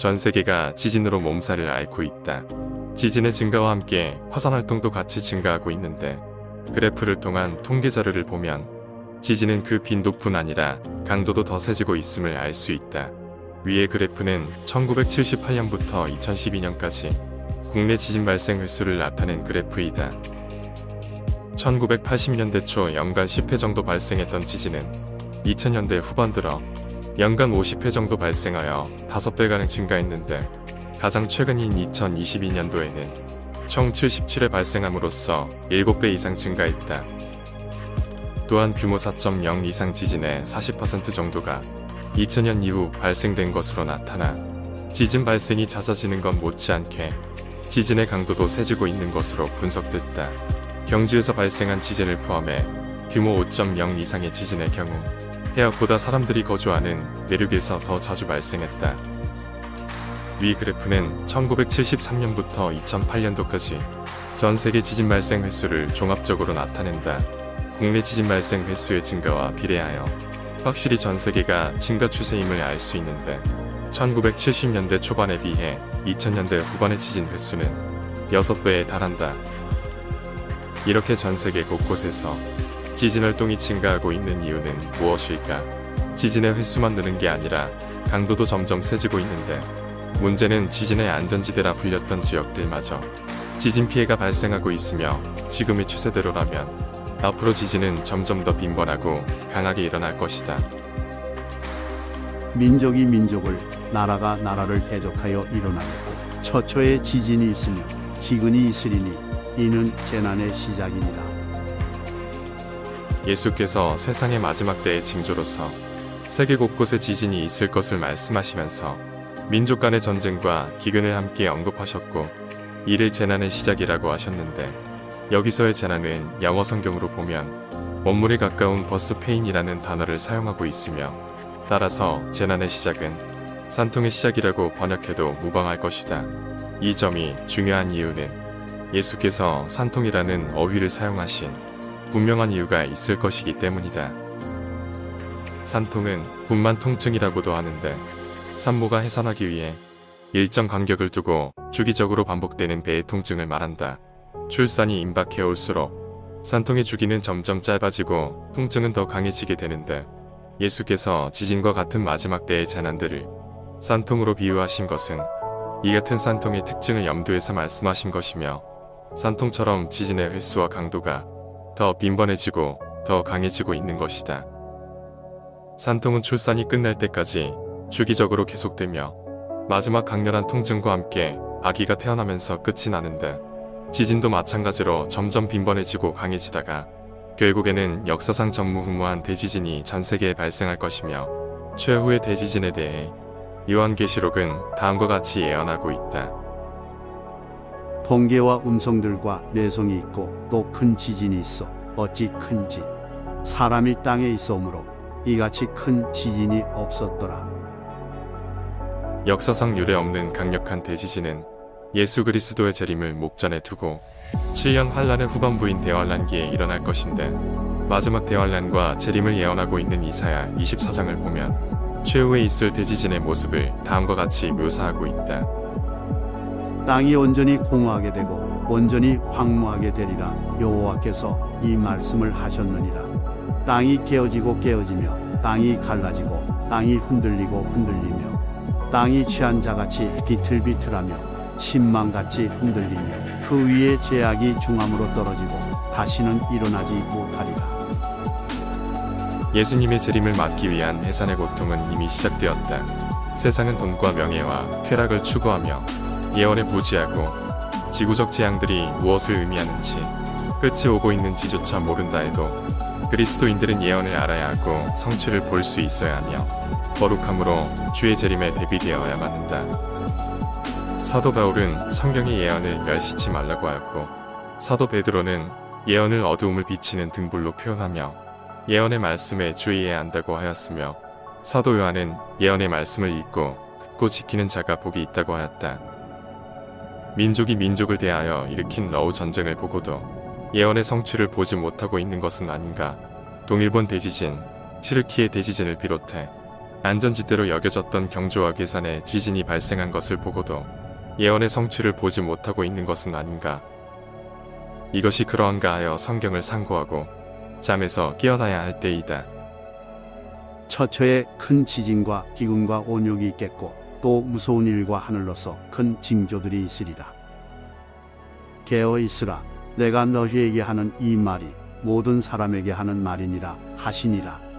전 세계가 지진으로 몸살을 앓고 있다. 지진의 증가와 함께 화산 활동도 같이 증가하고 있는데 그래프를 통한 통계 자료를 보면 지진은 그 빈도뿐 아니라 강도도 더 세지고 있음을 알 수 있다. 위의 그래프는 1978년부터 2012년까지 국내 지진 발생 횟수를 나타낸 그래프이다. 1980년대 초 연간 10회 정도 발생했던 지진은 2000년대 후반 들어 연간 50회 정도 발생하여 5배가량 증가했는데 가장 최근인 2022년도에는 총 77회 발생함으로써 7배 이상 증가했다. 또한 규모 4.0 이상 지진의 40% 정도가 2000년 이후 발생된 것으로 나타나 지진 발생이 잦아지는 것 못지않게 지진의 강도도 세지고 있는 것으로 분석됐다. 경주에서 발생한 지진을 포함해 규모 5.0 이상의 지진의 경우 해역보다 사람들이 거주하는 내륙에서 더 자주 발생했다. 위 그래프는 1973년부터 2008년도까지 전 세계 지진 발생 횟수를 종합적으로 나타낸다. 국내 지진 발생 횟수의 증가와 비례하여 확실히 전 세계가 증가 추세임을 알 수 있는데 1970년대 초반에 비해 2000년대 후반의 지진 횟수는 6배에 달한다. 이렇게 전 세계 곳곳에서 지진 활동이 증가하고 있는 이유는 무엇일까? 지진의 횟수만 느는 게 아니라 강도도 점점 세지고 있는데 문제는 지진의 안전지대라 불렸던 지역들마저 지진 피해가 발생하고 있으며 지금의 추세대로라면 앞으로 지진은 점점 더 빈번하고 강하게 일어날 것이다. 민족이 민족을, 나라가 나라를 대적하여 일어나겠고 처처에 지진이 있으며 기근이 있으리니 이는 재난의 시작이니라. 예수께서 세상의 마지막 때의 징조로서 세계 곳곳에 지진이 있을 것을 말씀하시면서 민족 간의 전쟁과 기근을 함께 언급하셨고 이를 재난의 시작이라고 하셨는데 여기서의 재난은 영어 성경으로 보면 원물에 가까운 버스 페인이라는 단어를 사용하고 있으며 따라서 재난의 시작은 산통의 시작이라고 번역해도 무방할 것이다. 이 점이 중요한 이유는 예수께서 산통이라는 어휘를 사용하신 분명한 이유가 있을 것이기 때문이다. 산통은 분만 통증이라고도 하는데 산모가 해산하기 위해 일정 간격을 두고 주기적으로 반복되는 배의 통증을 말한다. 출산이 임박해 올수록 산통의 주기는 점점 짧아지고 통증은 더 강해지게 되는데 예수께서 지진과 같은 마지막 때의 재난들을 산통으로 비유하신 것은 이 같은 산통의 특징을 염두에서 말씀하신 것이며 산통처럼 지진의 횟수와 강도가 더 빈번해지고 더 강해지고 있는 것이다. 산통은 출산이 끝날 때까지 주기적으로 계속되며 마지막 강렬한 통증과 함께 아기가 태어나면서 끝이 나는데 지진도 마찬가지로 점점 빈번해지고 강해지다가 결국에는 역사상 전무후무한 대지진이 전 세계에 발생할 것이며 최후의 대지진에 대해 요한계시록은 다음과 같이 예언하고 있다. 번개와 음성들과 내성이 있고 또 큰 지진이 있어 어찌 큰지 사람이 땅에 있어오므로 이같이 큰 지진이 없었더라. 역사상 유례없는 강력한 대지진은 예수 그리스도의 재림을 목전에 두고 7년 환란의 후반부인 대환란기에 일어날 것인데 마지막 대환란과 재림을 예언하고 있는 이사야 24장을 보면 최후에 있을 대지진의 모습을 다음과 같이 묘사하고 있다. 땅이 온전히 공허하게 되고 온전히 황무하게 되리라. 여호와께서 이 말씀을 하셨느니라. 땅이 깨어지고 깨어지며 땅이 갈라지고 땅이 흔들리고 흔들리며 땅이 취한 자같이 비틀비틀하며 침망같이 흔들리며 그 위에 제약이 중함으로 떨어지고 다시는 일어나지 못하리라. 예수님의 재림을 막기 위한 해산의 고통은 이미 시작되었다. 세상은 돈과 명예와 쾌락을 추구하며 예언에 부지하고 지구적 재앙들이 무엇을 의미하는지 끝이 오고 있는지조차 모른다 해도 그리스도인들은 예언을 알아야 하고 성취를 볼 수 있어야 하며 거룩함으로 주의 재림에 대비되어야만 한다. 사도 바울은 성경의 예언을 멸시치 말라고 하였고 사도 베드로는 예언을 어두움을 비치는 등불로 표현하며 예언의 말씀에 주의해야 한다고 하였으며 사도 요한은 예언의 말씀을 읽고 듣고 지키는 자가 복이 있다고 하였다. 민족이 민족을 대하여 일으킨 러우 전쟁을 보고도 예언의 성취를 보지 못하고 있는 것은 아닌가. 동일본 대지진, 튀르키예 대지진을 비롯해 안전지대로 여겨졌던 경주와 괴산에 지진이 발생한 것을 보고도 예언의 성취를 보지 못하고 있는 것은 아닌가. 이것이 그러한가 하여 성경을 상고하고 잠에서 깨어나야 할 때이다. 처처에 큰 지진과 기근과 온욕이 있겠고 또 무서운 일과 하늘로서 큰 징조들이 있으리라. 깨어 있으라. 내가 너희에게 하는 이 말이 모든 사람에게 하는 말이니라 하시니라.